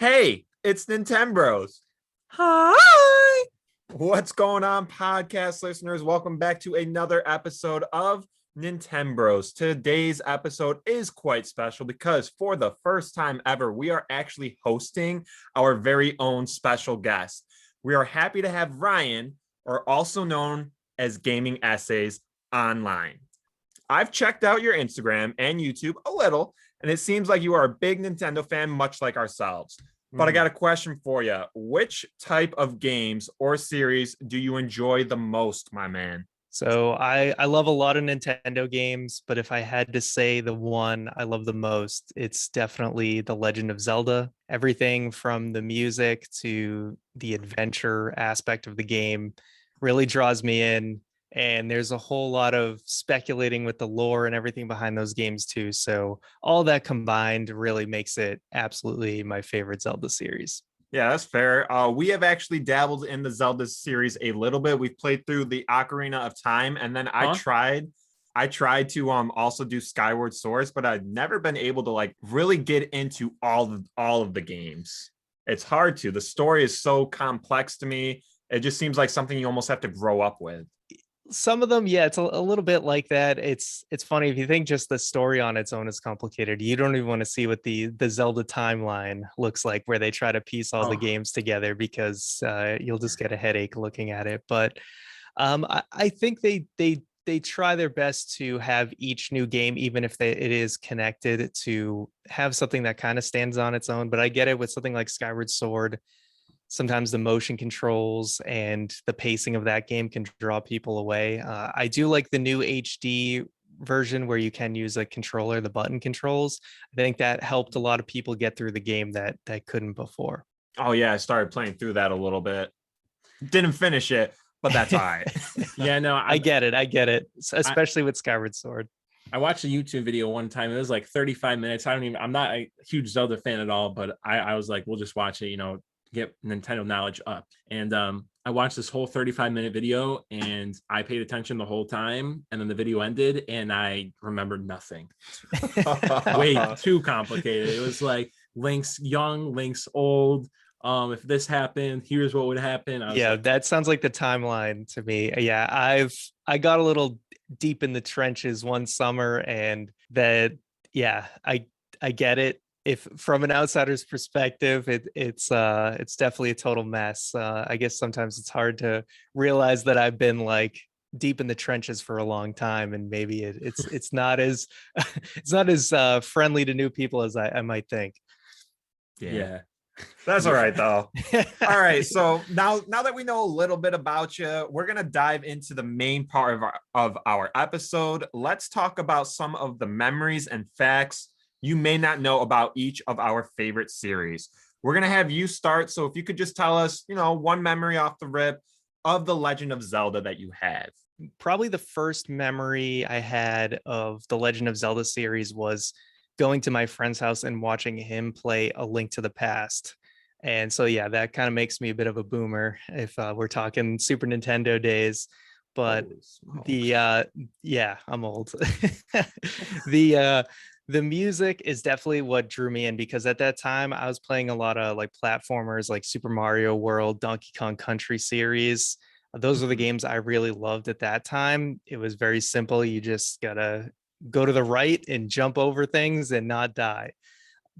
Hey, it's Nintenbros. Hi. What's going on, podcast listeners? Welcome back to another episode of Nintenbros. Today's episode is quite special because for the first time ever, we are actually hosting our very own special guest. We are happy to have Ryan, or also known as GameEssays, online. I've checked out your Instagram and YouTube a little, and it seems like you are a big Nintendo fan, much like ourselves. But I got a question for you. Which type of games or series do you enjoy the most, my man? So I love a lot of Nintendo games, but if I had to say the one I love the most, it's definitely The Legend of Zelda. Everything from the music to the adventure aspect of the game really draws me in. And there's a whole lot of speculating with the lore and everything behind those games too. So all that combined really makes it absolutely my favorite Zelda series. Yeah, that's fair. We have actually dabbled in the Zelda series a little bit. We've played through the Ocarina of Time, and then I tried to also do Skyward Swords, but I've never been able to like really get into all of the games. It's hard to. The story is so complex to me. It just seems like something you almost have to grow up with. Some of them, yeah, it's a little bit like that. It's funny if you think just the story on its own is complicated. You don't even want to see what the Zelda timeline looks like, where they try to piece all the games together, because you'll just get a headache looking at it. But I think they try their best to have each new game, even if it is connected, to have something that kind of stands on its own. But I get it with something like Skyward Sword. Sometimes the motion controls and the pacing of that game can draw people away. I do like the new HD version where you can use a controller, the button controls. I think that helped a lot of people get through the game that couldn't before. Oh yeah, I started playing through that a little bit. Didn't finish it, but that's all right. Yeah, no, I get it, especially with Skyward Sword. I watched a YouTube video one time. It was like 35 minutes. I'm not a huge Zelda fan at all, but I was like, we'll just watch it, get Nintendo knowledge up. And I watched this whole 35-minute video and I paid attention the whole time. And then the video ended and I remembered nothing. Way too complicated. It was like Link's young, Link's old. If this happened, here's what would happen. That sounds like the timeline to me. Yeah, I got a little deep in the trenches one summer, and I get it. If from an outsider's perspective, it's definitely a total mess. I guess sometimes it's hard to realize that I've been like deep in the trenches for a long time, and maybe it's not as it's not as friendly to new people as I might think. Yeah. That's all right though. All right, so now that we know a little bit about you, we're gonna dive into the main part of our episode. Let's talk about some of the memories and facts you may not know about each of our favorite series. We're gonna have you start. So if you could just tell us, one memory off the rip of The Legend of Zelda that you have. Probably the first memory I had of the Legend of Zelda series was going to my friend's house and watching him play A Link to the Past. And so, yeah, that kind of makes me a bit of a boomer if we're talking Super Nintendo days. But I'm old. The music is definitely what drew me in, because at that time I was playing a lot of like platformers like Super Mario World, Donkey Kong Country series. Those are the games I really loved at that time. It was very simple. You just gotta go to the right and jump over things and not die.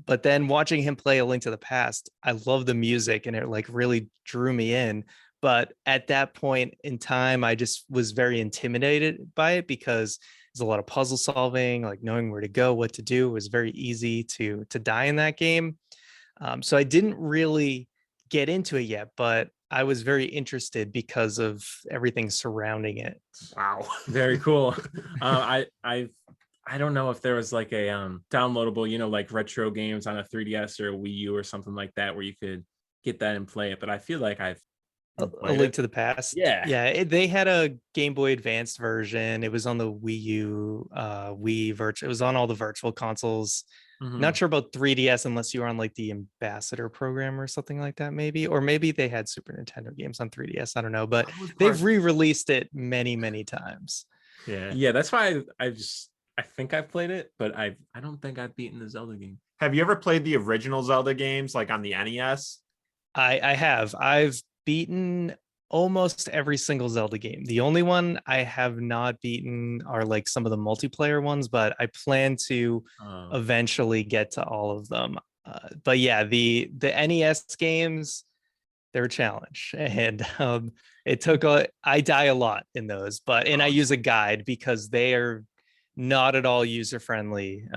But then watching him play A Link to the Past, I love the music and it like really drew me in. But at that point in time, I just was very intimidated by it, because there's a lot of puzzle solving, like knowing where to go, what to do. It was very easy to die in that game. So I didn't really get into it yet, but I was very interested because of everything surrounding it. Wow. Very cool. I don't know if there was like a downloadable, like retro games on a 3DS or a Wii U or something like that where you could get that and play it. But I feel like I've A Link to the Past. Yeah. They had a Game Boy Advanced version. It was on the Wii U, Wii Virtual. It was on all the virtual consoles. Not sure about 3DS unless you were on like the Ambassador program or something like that, maybe. Or maybe they had Super Nintendo games on 3DS. I don't know, but they've re-released it many, many times. Yeah. That's why I think I've played it, but I don't think I've beaten the Zelda game. Have you ever played the original Zelda games like on the NES? I have. I've beaten almost every single Zelda game. The only one I have not beaten are like some of the multiplayer ones, but I plan to eventually get to all of them. But yeah, the NES games, they're a challenge, and it took a. I die a lot in those, and I use a guide because they are not at all user friendly.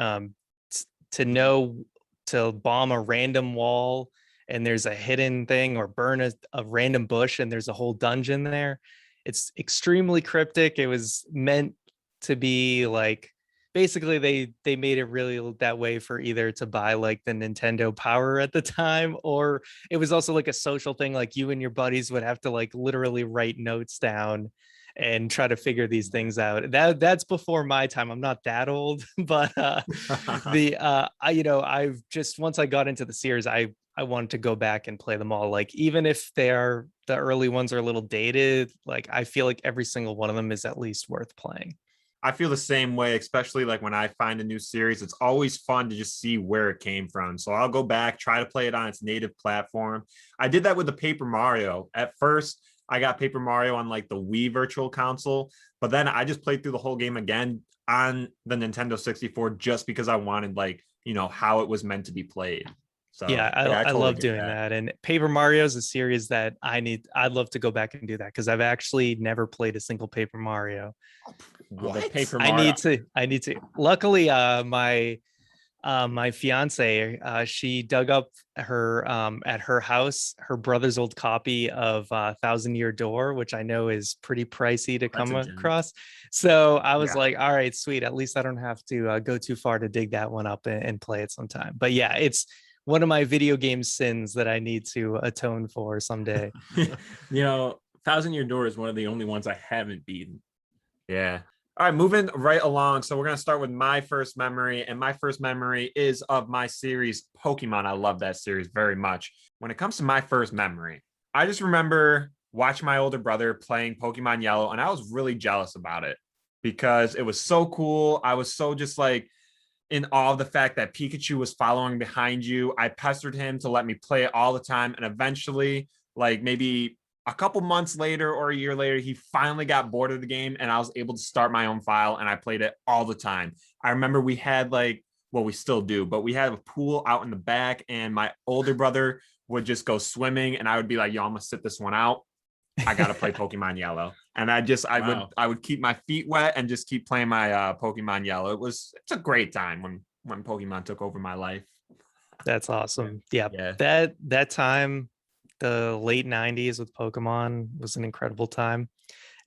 To know to bomb a random wall and there's a hidden thing, or burn a random bush and there's a whole dungeon there. It's extremely cryptic. It was meant to be like, basically they made it really that way for either to buy like the Nintendo Power at the time, or it was also like a social thing, like you and your buddies would have to like literally write notes down and try to figure these things out. That's before my time. I'm not that old, but I've just, once I got into the series, I wanted to go back and play them all. Like, even if the early ones are a little dated, like I feel like every single one of them is at least worth playing. I feel the same way, especially like when I find a new series. It's always fun to just see where it came from. So I'll go back, try to play it on its native platform. I did that with the Paper Mario. At first, I got Paper Mario on like the Wii Virtual Console, but then I just played through the whole game again on the Nintendo 64 just because I wanted like, how it was meant to be played. So Yeah, I I totally love get doing that. And Paper Mario is a series that I'd love to go back and do that, because I've actually never played a single Paper Mario. The What? Paper I Mario. need to. Luckily, my fiance, she dug up at her house her brother's old copy of Thousand Year Door, which I know is pretty pricey to That's come a gem. across. So I was Yeah. like, all right, sweet, at least I don't have to go too far to dig that one up and play it sometime. But yeah, it's one of my video game sins that I need to atone for someday. Thousand Year Door is one of the only ones I haven't beaten. Yeah. All right, moving right along. So we're going to start with my first memory. And my first memory is of my series, Pokemon. I love that series very much. When it comes to my first memory, I just remember watching my older brother playing Pokemon Yellow, and I was really jealous about it because it was so cool. I was so just like in awe of the fact that Pikachu was following behind you. I pestered him to let me play it all the time. And eventually, like maybe a couple months later or a year later, he finally got bored of the game and I was able to start my own file and I played it all the time. I remember we had we still do, but we had a pool out in the back and my older brother would just go swimming and I would be like, yo, I'm gonna sit this one out. I got to play Pokemon Yellow. And I would keep my feet wet and just keep playing my Pokemon Yellow. It's a great time when Pokemon took over my life. That's awesome. Yeah. Yeah. That time, the late 90s with Pokemon was an incredible time.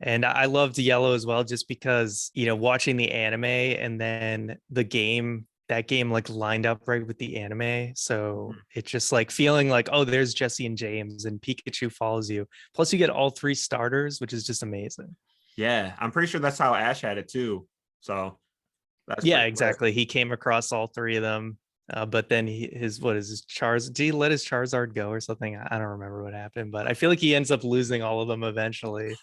And I loved Yellow as well, just because, watching the anime and then that game like lined up right with the anime. So it's just like feeling like, oh, there's Jesse and James and Pikachu follows you. Plus you get all three starters, which is just amazing. Yeah. I'm pretty sure that's how Ash had it too. So that's Yeah, pretty exactly. He came across all three of them. But then what is his Charizard? Did he let his Charizard go or something? I don't remember what happened, but I feel like he ends up losing all of them eventually.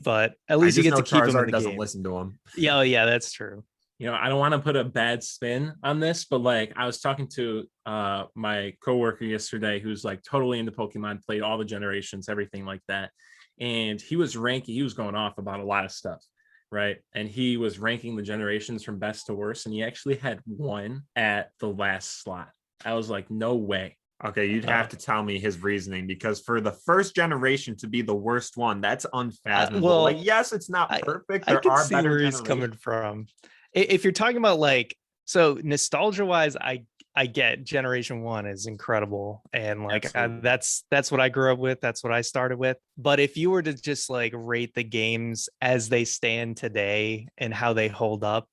But at I least you just get know to keep him in Charizard the doesn't game. listen to him. Yeah, oh, yeah, that's true. I don't want to put a bad spin on this, but like I was talking to my coworker yesterday who's like totally into Pokemon, played all the generations, everything like that. And he was going off about a lot of stuff, right? And he was ranking the generations from best to worst, and he actually had one at the last slot. I was like, no way. Okay, you'd have to tell me his reasoning, because for the first generation to be the worst one, that's unfathomable. Like, yes, it's not perfect. I There can are see better where he's generations. coming from. If you're talking about like, so nostalgia wise, I get Generation One is incredible, and like that's what I grew up with. That's what I started with. But if you were to just like rate the games as they stand today and how they hold up,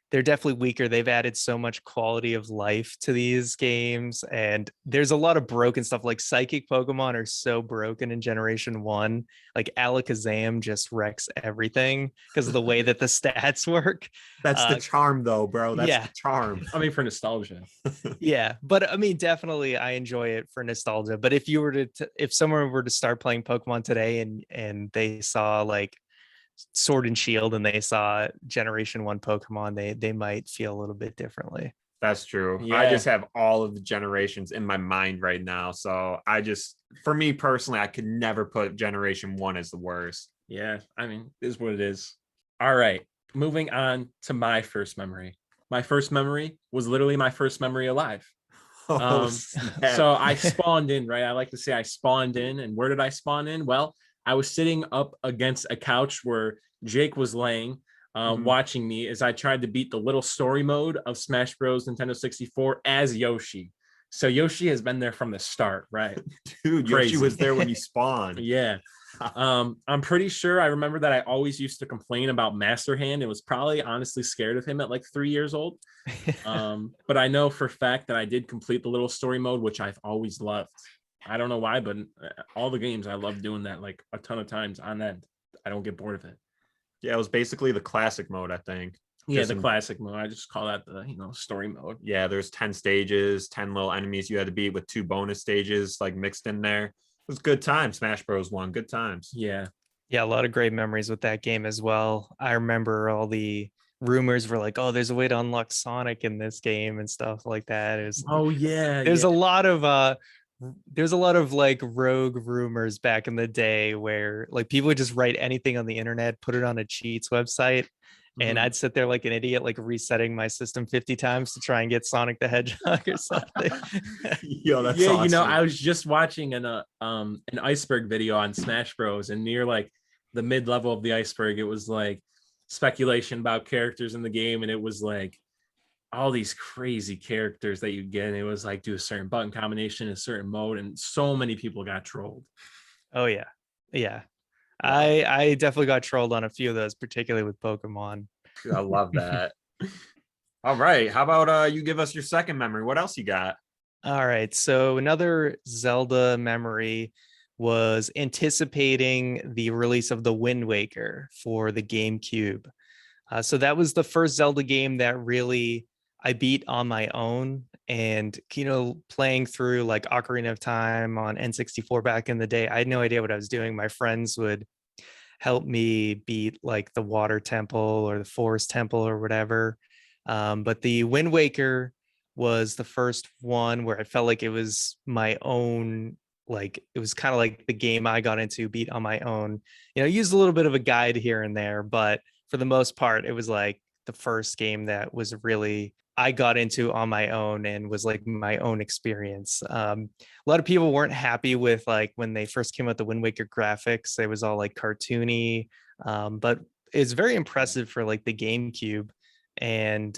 they're definitely weaker. They've added so much quality of life to these games, and there's a lot of broken stuff. Like psychic Pokemon are so broken in Generation One. Like Alakazam just wrecks everything because of the way that the stats work. That's the charm, though, bro. That's the charm. I mean, for nostalgia. Yeah, but I mean, definitely, I enjoy it for nostalgia. But if you were if someone were to start playing Pokemon today and they saw like Sword and Shield and they saw Generation One Pokemon, they might feel a little bit differently. That's true. Yeah. I just have all of the generations in my mind right now. So for me personally, I could never put generation 1 as the worst. Yeah, I mean, it is what it is. All right, moving on to my first memory. My first memory was literally my first memory alive. Oh, So I spawned in, right? I like to say I spawned in. And where did I spawn in? Well, I was sitting up against a couch where Jake was laying, watching me as I tried to beat the little story mode of Smash Bros. Nintendo 64 as Yoshi. So Yoshi has been there from the start, right? Dude, Crazy. Yoshi was there when you spawned. Yeah. I'm pretty sure I remember that I always used to complain about Master Hand. It was probably honestly scared of him at like 3 years old. But I know for a fact that I did complete the little story mode, which I've always loved. I don't know why, but all the games I love doing that like a ton of times on end. I don't get bored of it. Yeah, it was basically the classic mode, I think. Yeah, the classic mode. I just call that the story mode. Yeah, there's 10 stages, 10 little enemies you had to beat with 2 bonus stages like mixed in there. It was good times. Smash Bros. 1, good times. Yeah. Yeah, a lot of great memories with that game as well. I remember all the rumors were like, oh, there's a way to unlock Sonic in this game and stuff like that. Oh yeah. There's a lot of like rogue rumors back in the day where like people would just write anything on the internet, put it on a cheats website, and I'd sit there like an idiot, like resetting my system 50 times to try and get Sonic the Hedgehog or something. Yo, that's yeah, awesome. I was just watching an iceberg video on Smash Bros. And near like the mid-level of the iceberg, it was like speculation about characters in the game, and it was like all these crazy characters that you get. And it was like do a certain button combination in a certain mode, and so many people got trolled. Oh yeah. Yeah. I definitely got trolled on a few of those, particularly with Pokemon. I love that. All right. How about you give us your second memory? What else you got? All right. So another Zelda memory was anticipating the release of the Wind Waker for the GameCube. So that was the first Zelda game that really I beat on my own. And, playing through like Ocarina of Time on N64 back in the day, I had no idea what I was doing. My friends would help me beat like the Water Temple or the Forest Temple or whatever. But the Wind Waker was the first one where I felt like it was my own, like it was kind of like the game I got into beat on my own. Used a little bit of a guide here and there, but for the most part, it was like the first game that was really I got into on my own and was like my own experience. A lot of people weren't happy with like when they first came out the Wind Waker graphics. It was all like cartoony, but it's very impressive for like the GameCube. And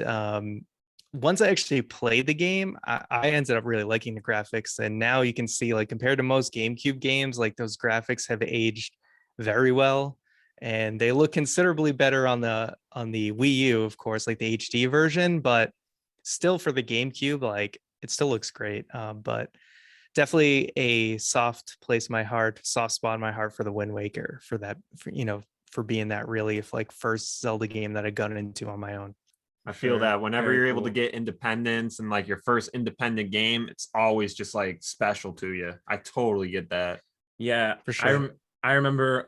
once I actually played the game, I ended up really liking the graphics. And now you can see like compared to most GameCube games, like those graphics have aged very well. And they look considerably better on the Wii U, of course, like the HD version, but still for the GameCube, like it still looks great. But definitely a soft spot in my heart for the Wind Waker for that, for being that really like first Zelda game that I got into on my own. I feel that whenever Very you're cool. able to get independence and like your first independent game, it's always just like special to you. I totally get that. Yeah, For sure. I remember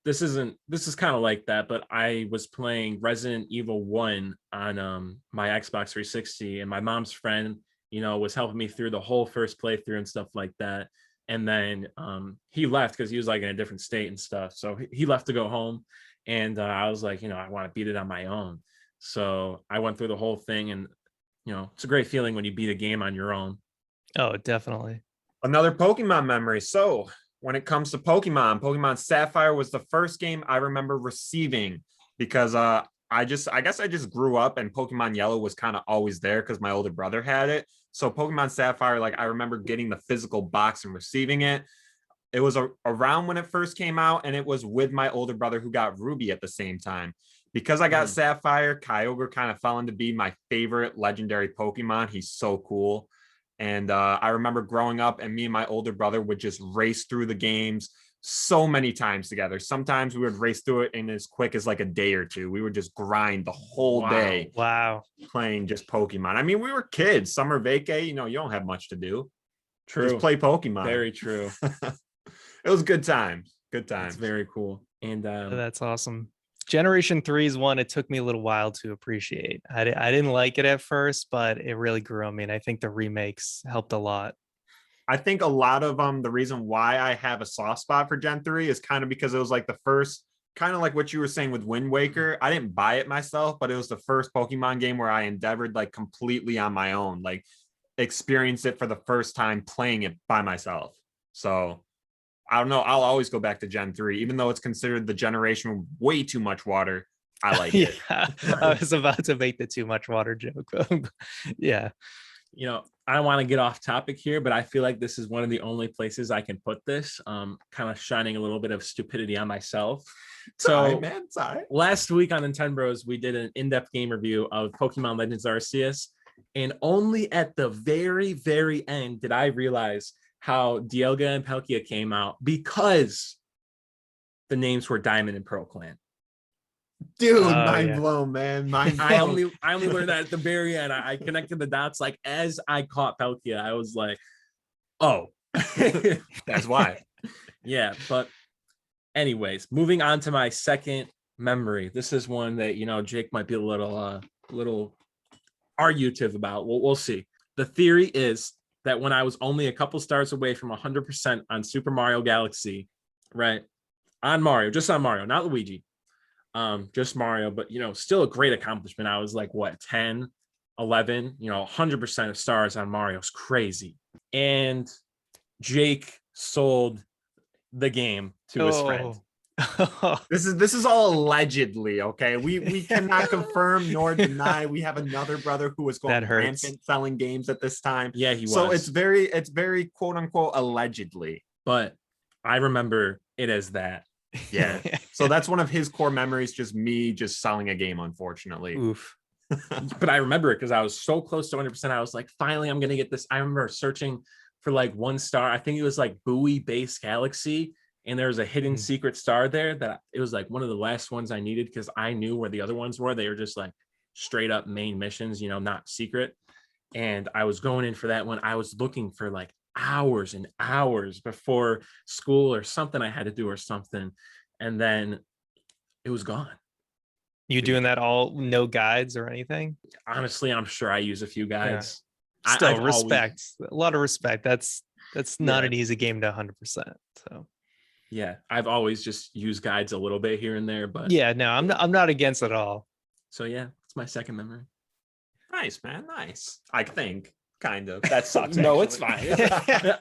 this is kind of like that, but I was playing Resident Evil 1 on my Xbox 360, and my mom's friend, was helping me through the whole first playthrough and stuff like that. And then he left because he was like in a different state and stuff. So he left to go home, and I was like, I want to beat it on my own. So I went through the whole thing, and it's a great feeling when you beat a game on your own. Oh, definitely. Another Pokemon memory. So when it comes to Pokemon Sapphire was the first game I remember receiving because I guess I just grew up and Pokemon Yellow was kind of always there because my older brother had it. So Pokemon Sapphire, like I remember getting the physical box and receiving it. It was around when it first came out, and it was with my older brother who got Ruby at the same time. Because I got Sapphire, Kyogre kind of fell into be my favorite legendary Pokemon. He's so cool. And I remember growing up and me and my older brother would just race through the games so many times together. Sometimes we would race through it in as quick as like a day or two. We would just grind the whole day. Wow. Playing just Pokemon. I mean, we were kids, summer vacay, you don't have much to do. True. Just play Pokemon. Very true. It was good times. Good times. It's very cool. And That's awesome. Generation 3 is one it took me a little while to appreciate. I didn't like it at first, but it really grew on me. And I think the remakes helped a lot. I think a lot of the reason why I have a soft spot for Gen 3 is kind of because it was like the first, kind of like what you were saying with Wind Waker. I didn't buy it myself, but it was the first Pokemon game where I endeavored like completely on my own, like experienced it for the first time playing it by myself. So I don't know. I'll always go back to Gen 3, even though it's considered the generation with way too much water. I like it. Yeah, I was about to make the too much water joke. Yeah. I don't want to get off topic here, but I feel like this is one of the only places I can put this, kind of shining a little bit of stupidity on myself. So, man, sorry. Last week on Nintenbros, we did an in-depth game review of Pokemon Legends Arceus, and only at the very, very end did I realize how Dialga and Palkia came out because the names were Diamond and Pearl Clan. Dude, mind blown, man. Mind blown. I only learned that at the very end. I connected the dots like as I caught Palkia. I was like, oh, that's why. Yeah, but anyways, moving on to my second memory. This is one that Jake might be a little argumentative about. We'll see. The theory is that when I was only a couple stars away from 100% on Super Mario Galaxy, right? On Mario, just on Mario, not Luigi. Just Mario, but still a great accomplishment. I was like, what, 10, 11, 100% of stars on Mario is crazy. And Jake sold the game to his friend. This is all allegedly, okay? We cannot confirm nor deny. We have another brother who was going rampant selling games at this time. Yeah, he was. So it's very quote unquote allegedly. But I remember it as that. Yeah. So that's one of his core memories, just me just selling a game, unfortunately. Oof. But I remember it because I was so close to 100%. I was like, finally, I'm gonna get this. I remember searching for like 1 star. I think it was like Bowie Base Galaxy. And there was a hidden secret star there that it was like one of the last ones I needed because I knew where the other ones were. They were just like straight up main missions, not secret. And I was going in for that one. I was looking for like hours and hours before school or something I had to do or something. And then it was gone. You doing that all no guides or anything? Honestly, I'm sure I use a few guides. Yeah. Still, respect. A lot of respect. That's not an easy game to 100%. So. Yeah, I've always just used guides a little bit here and there, but yeah, no, I'm not against it at all. So yeah, it's my second memory. Nice, man, nice. I think, kind of. That sucks. No, it's fine.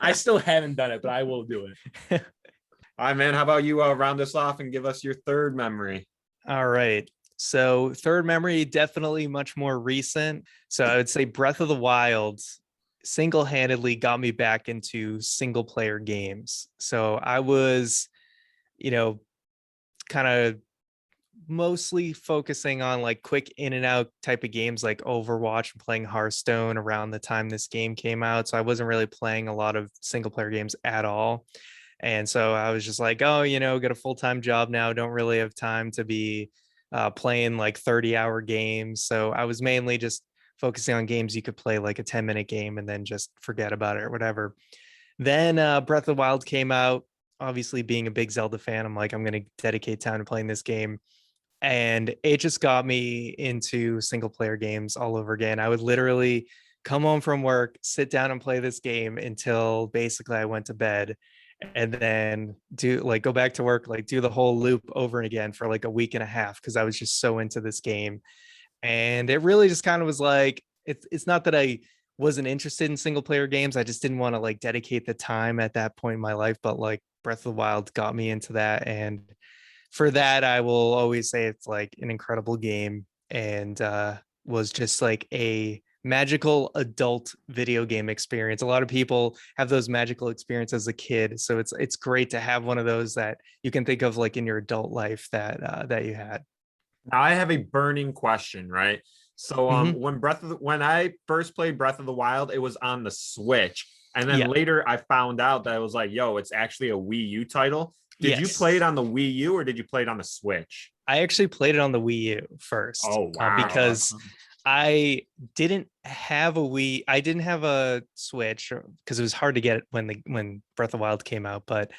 I still haven't done it, but I will do it. All right, man. How about you round us off and give us your third memory? All right. So third memory, definitely much more recent. So I would say Breath of the Wild single-handedly got me back into single player games. So I was, kind of mostly focusing on like quick in and out type of games like Overwatch and playing Hearthstone around the time this game came out. So I wasn't really playing a lot of single player games at all. And so I was just like, oh, got a full-time job now. Don't really have time to be playing like 30-hour games. So I was mainly just focusing on games you could play like a 10-minute game and then just forget about it or whatever. Then Breath of the Wild came out. Obviously, being a big Zelda fan, I'm like, I'm going to dedicate time to playing this game. And it just got me into single player games all over again. I would literally come home from work, sit down and play this game until basically I went to bed, and then go back to work, like do the whole loop over and again for like a week and a half because I was just so into this game. And it really just kind of was like, it's not that I wasn't interested in single player games. I just didn't want to like dedicate the time at that point in my life. But like Breath of the Wild got me into that. And for that, I will always say it's like an incredible game and was just like a magical adult video game experience. A lot of people have those magical experiences as a kid. So it's great to have one of those that you can think of like in your adult life that you had. Now I have a burning question, right? So when I first played Breath of the Wild, it was on the Switch. And then later I found out that it was like, yo, it's actually a Wii U title. Did you play it on the Wii U or did you play it on the Switch? I actually played it on the Wii U first. Oh, wow. Because I didn't have a Wii. I didn't have a Switch because it was hard to get it when Breath of the Wild came out. But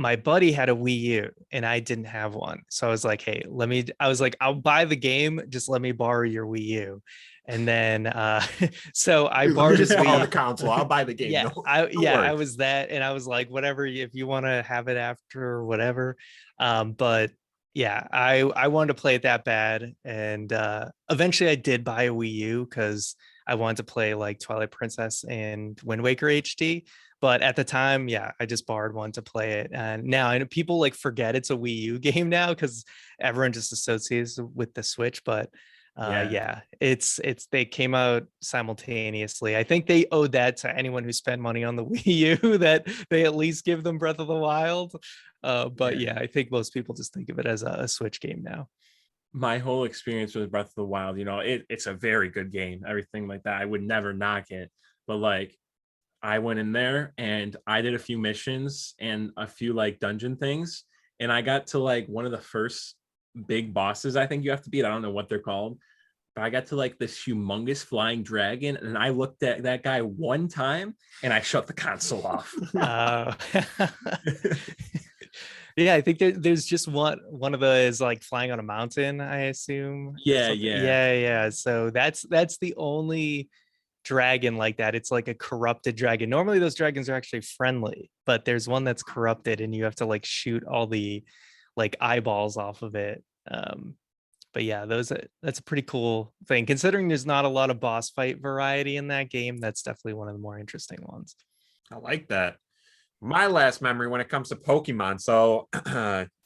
my buddy had a Wii U and I didn't have one. So I was like, hey, I'll buy the game. Just let me borrow your Wii U. And then so I Dude, let me borrowed his just borrow Wii. the console. I'll buy the game. Yeah, No, I was that, and I was like, whatever, if you want to have it after or whatever. But yeah, I wanted to play it that bad, and eventually I did buy a Wii U because I wanted to play like Twilight Princess and Wind Waker HD. But at the time, yeah, I just borrowed one to play it, and now I know people like forget it's a Wii U game now because everyone just associates with the Switch, but yeah, it's they came out simultaneously. I think they owed that to anyone who spent money on the Wii U that they at least give them Breath of the Wild. But yeah, I think most people just think of it as a Switch game now. My whole experience with Breath of the Wild, it's a very good game, everything like that. I would never knock it, but like I went in there and I did a few missions and a few like dungeon things, and I got to like one of the first big bosses I think you have to beat. I don't know what they're called, but I got to like this humongous flying dragon, and I looked at that guy one time and I shut the console off. Uh, yeah, I think there's just one of the is like flying on a mountain, I assume. Yeah, Something. yeah. Yeah. So that's the only dragon like that. It's like a corrupted dragon. Normally those dragons are actually friendly, but there's one that's corrupted and you have to like shoot all the like eyeballs off of it. But yeah, that's a pretty cool thing considering there's not a lot of boss fight variety in that game. That's definitely one of the more interesting ones. I like that. My last memory when it comes to Pokemon. So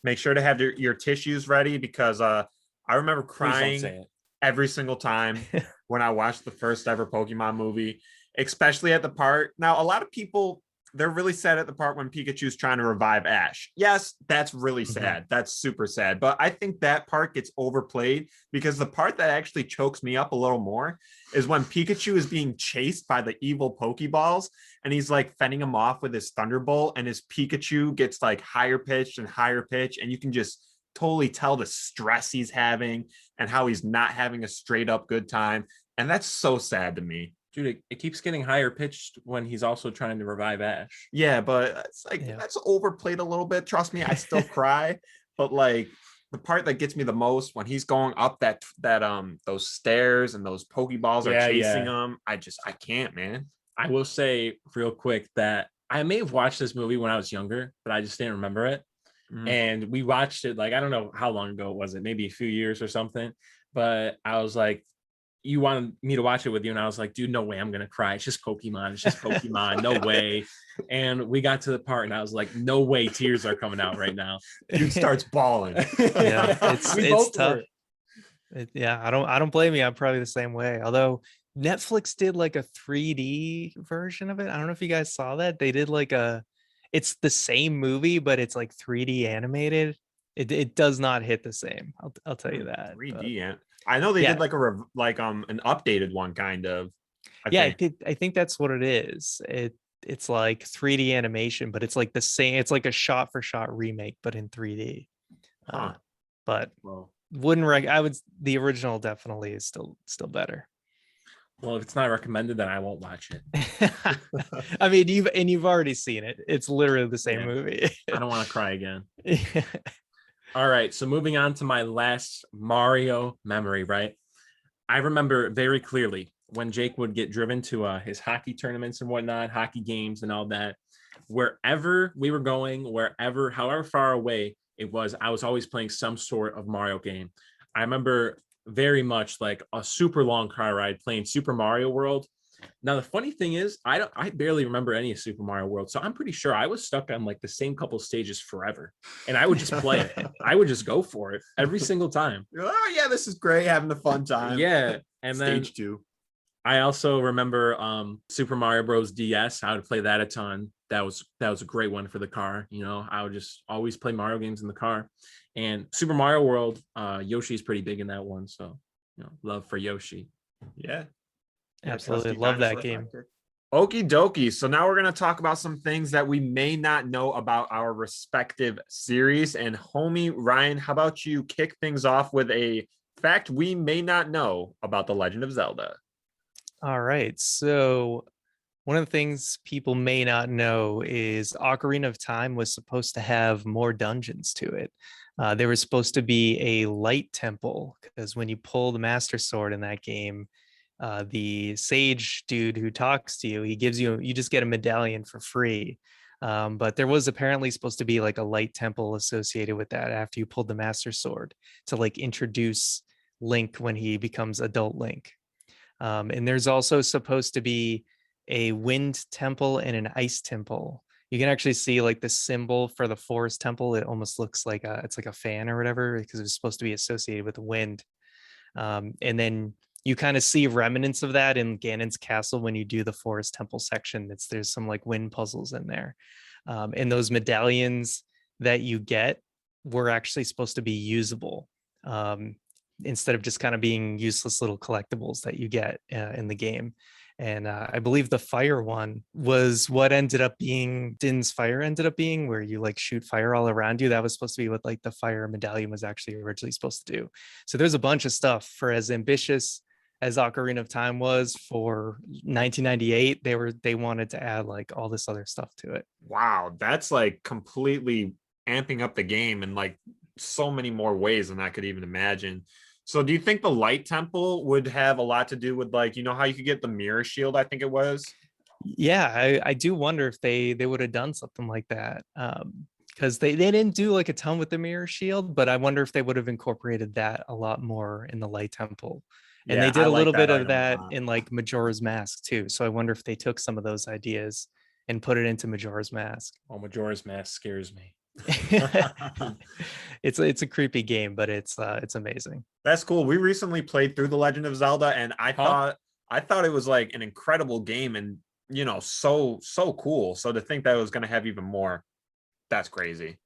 make sure to have your tissues ready because I remember Please don't say crying it. every single time when I watched the first ever Pokemon movie, especially at the part. Now, a lot of people, they're really sad at the part when Pikachu's trying to revive Ash. Yes, that's really sad. That's super sad. But I think that part gets overplayed because the part that actually chokes me up a little more is when Pikachu is being chased by the evil Pokeballs and he's like fending him off with his Thunderbolt and his Pikachu gets like higher pitched and higher pitch. And you can just totally tell the stress he's having and how he's not having a straight up good time. And that's so sad to me. Dude, it keeps getting higher pitched when he's also trying to revive Ash. Yeah, but it's like that's overplayed a little bit. Trust me, I still cry. But like the part that gets me the most when he's going up that those stairs and those Pokeballs are chasing him. I can't, man. I will say real quick that I may have watched this movie when I was younger, but I just didn't remember it. And we watched it like I don't know how long ago was it, maybe a few years or something. But I was like, you wanted me to watch it with you, and I was like, dude, no way I'm gonna cry. It's just Pokemon. It's just Pokemon. No way. And we got to the part, and I was like, no way, tears are coming out right now. Dude starts bawling. Yeah, it's tough. I don't blame you. I'm probably the same way. Although Netflix did like a 3D version of it. I don't know if you guys saw that. They did like it's the same movie, but it's like 3D animated. It does not hit the same. I'll tell you that. 3D. I know they did like an updated one kind of. I think that's what it is. It's like 3D animation, but it's like the same. It's like a shot for shot remake, but in 3D. But the original definitely is still better. Well, if it's not recommended, then I won't watch it. I mean, you've already seen it. It's literally the same movie. I don't want to cry again. All right, so moving on to my last Mario memory, right? I remember very clearly when Jake would get driven to his hockey tournaments and whatnot, hockey games and all that. Wherever we were going, however far away it was, I was always playing some sort of Mario game. I remember very much like a super long car ride playing Super Mario World. Now the funny thing is, I barely remember any of Super Mario World, so I'm pretty sure I was stuck on like the same couple stages forever, and I would just play it. I would just go for it every single time. Oh yeah, this is great, having the fun time. Yeah, and Stage then 2. I also remember Super Mario Bros. DS. I would play that a ton. That was a great one for the car. I would just always play Mario games in the car. And Super Mario World, Yoshi's pretty big in that one, so love for Yoshi. Yeah. Absolutely love that game. Okie dokie. So now we're going to talk about some things that we may not know about our respective series. And homie Ryan, how about you kick things off with a fact we may not know about The Legend of Zelda? All right. So One of the things people may not know is Ocarina of Time was supposed to have more dungeons to it. There was supposed to be a light temple because when you pull the Master Sword in that game, the sage dude who talks to you, he gives you just get a medallion for free. But there was apparently supposed to be like a light temple associated with that after you pulled the Master Sword to like introduce Link when he becomes adult Link. And there's also supposed to be a wind temple and an ice temple. You can actually see like the symbol for the forest temple. It almost looks like it's like a fan or whatever because it's supposed to be associated with the wind. And then you kind of see remnants of that in Ganon's castle when you do the forest temple section. There's some like wind puzzles in there. And those medallions that you get were actually supposed to be usable. Instead of just kind of being useless little collectibles that you get in the game. And I believe the fire one was what ended up being Din's fire ended up being, where you like shoot fire all around you. That was supposed to be what like the fire medallion was actually originally supposed to do. So there's a bunch of stuff. For as ambitious as Ocarina of Time was for 1998, they wanted to add like all this other stuff to it. Wow, that's like completely amping up the game in like so many more ways than I could even imagine. So do you think the light temple would have a lot to do with like, how you could get the mirror shield, I think it was? Yeah, I do wonder if they would have done something like that. Because they didn't do like a ton with the mirror shield, but I wonder if they would have incorporated that a lot more in the light temple. And Yeah, they I did a like little that bit of item a that lot. in like Majora's Mask too. So I wonder if they took some of those ideas and put it into Majora's Mask. Oh, Majora's Mask scares me. It's a creepy game, but it's amazing. That's cool. We recently played through The Legend of Zelda, and I Huh? thought it was like an incredible game, and so cool. So to think that it was going to have even more, that's crazy.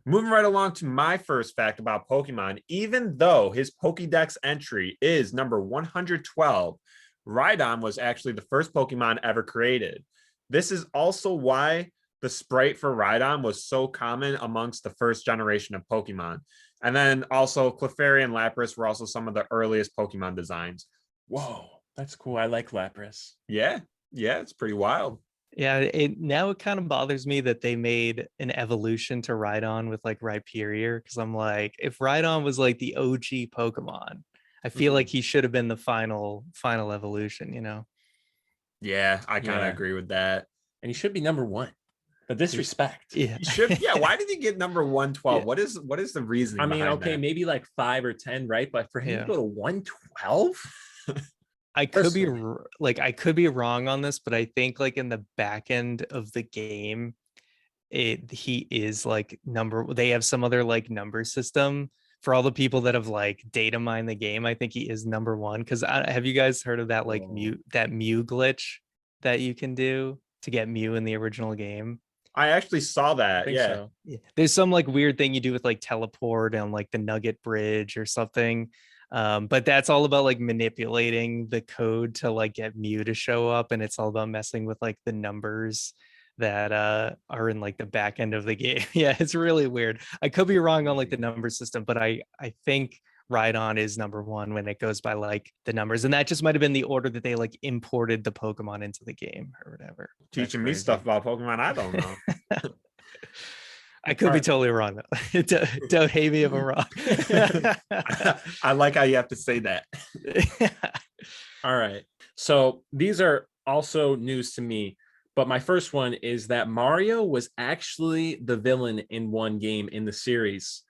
Moving right along to my first fact about Pokemon, even though his Pokédex entry is number 112, Rhydon was actually the first Pokemon ever created. This is also why the sprite for Rhydon was so common amongst the first generation of Pokemon. And then also Clefairy and Lapras were also some of the earliest Pokemon designs. Whoa, that's cool. I like Lapras. Yeah, it's pretty wild. Yeah, it kind of bothers me that they made an evolution to Rhydon with like Rhyperior, because I'm like, if Rhydon was like the OG Pokemon, I feel like he should have been the final evolution. Yeah, I kind of Yeah. agree with that. And he should be number one. The disrespect. Yeah. He should, yeah. Why did he get number 112? Yeah. What is the reasoning? I mean, behind okay, that? maybe like 5 or 10, right? But for him Yeah. to go to 112? I could be Personally. I could be wrong on this, but I think like in the back end of the game, he is like they have some other like number system for all the people that have like data mined the game. I think he is number one, because have you guys heard of that like Mew glitch that you can do to get Mew in the original game? I actually saw I that. think Yeah. so. Yeah. There's some like weird thing you do with like teleport and like the Nugget Bridge or something. But that's all about like manipulating the code to like get Mew to show up, and it's all about messing with like the numbers that are in like the back end of the game. Yeah, it's really weird. I could be wrong on like the number system, but I think Rhydon is number one when it goes by like the numbers, and that just might have been the order that they like imported the Pokemon into the game or whatever. Teaching me crazy. stuff about Pokemon I don't know. I could be totally wrong though. Don't hate me if I'm wrong. I like how you have to say that. All right. So these are also news to me. But my first one is that Mario was actually the villain in one game in the series.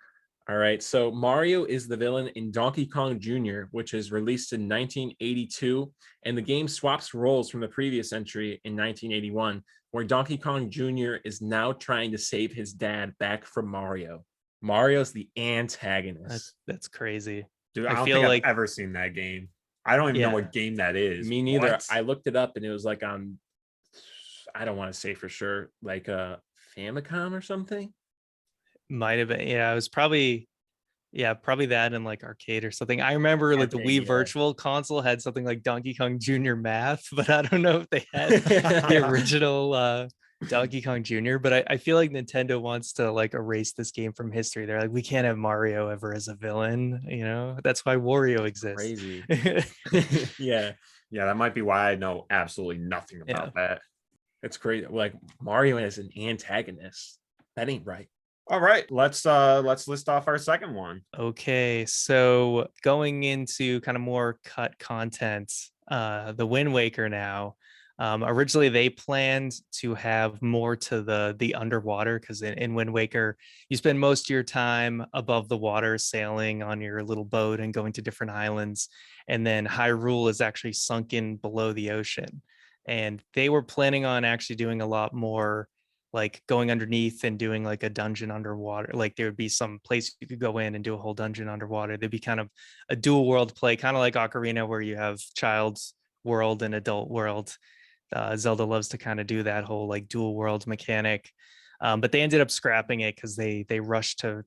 All right. So Mario is the villain in Donkey Kong Jr., which is released in 1982. And the game swaps roles from the previous entry in 1981, where Donkey Kong Jr. is now trying to save his dad back from Mario. Mario's the antagonist. That's crazy. Dude, I I don't feel think like- I've ever seen that game. I don't even know what game that is. Me neither. What? I looked it up and it was like on, I don't want to say for sure, like a Famicom or something. Might have been. Yeah, it was probably that in like arcade or something. I remember like the Arcade, Wii yeah. Virtual Console had something like Donkey Kong Jr. Math, but I don't know if they had the original Donkey Kong Jr. But I feel like Nintendo wants to like erase this game from history. They're like, we can't have Mario ever as a villain, That's why Wario exists. Crazy. Yeah. Yeah, that might be why I know absolutely nothing Yeah. about that. It's crazy. Like Mario as an antagonist. That ain't right. All right, let's list off our second one. Okay, so going into kind of more cut content, the Wind Waker now. Originally, they planned to have more to the underwater because in Wind Waker, you spend most of your time above the water, sailing on your little boat and going to different islands, and then Hyrule is actually sunken below the ocean, and they were planning on actually doing a lot more like going underneath and doing like a dungeon underwater. Like there would be some place you could go in and do a whole dungeon underwater. There'd be kind of a dual world play, kind of like Ocarina, where you have child's world and adult world. Zelda loves to kind of do that whole like dual world mechanic. But they ended up scrapping it because they rushed to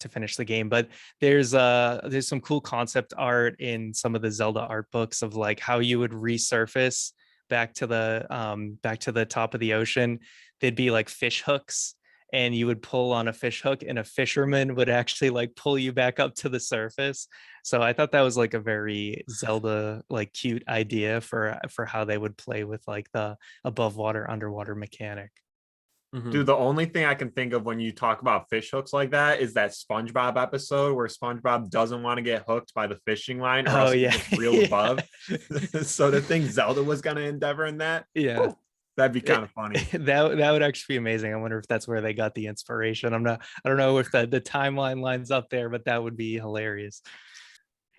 finish the game. But there's some cool concept art in some of the Zelda art books of like how you would resurface back to the top of the ocean. There'd be like fish hooks, and you would pull on a fish hook and a fisherman would actually like pull you back up to the surface. So I thought that was like a very Zelda like cute idea for how they would play with like the above water underwater mechanic. Mhm. Dude, the only thing I can think of when you talk about fish hooks like that is that SpongeBob episode where SpongeBob doesn't want to get hooked by the fishing line or Oh else he yeah. gets real above. So to think Zelda was going to endeavor in that, Yeah. that'd be kind of funny. That would actually be amazing. I wonder if that's where they got the inspiration. I don't know if the timeline lines up there, but that would be hilarious.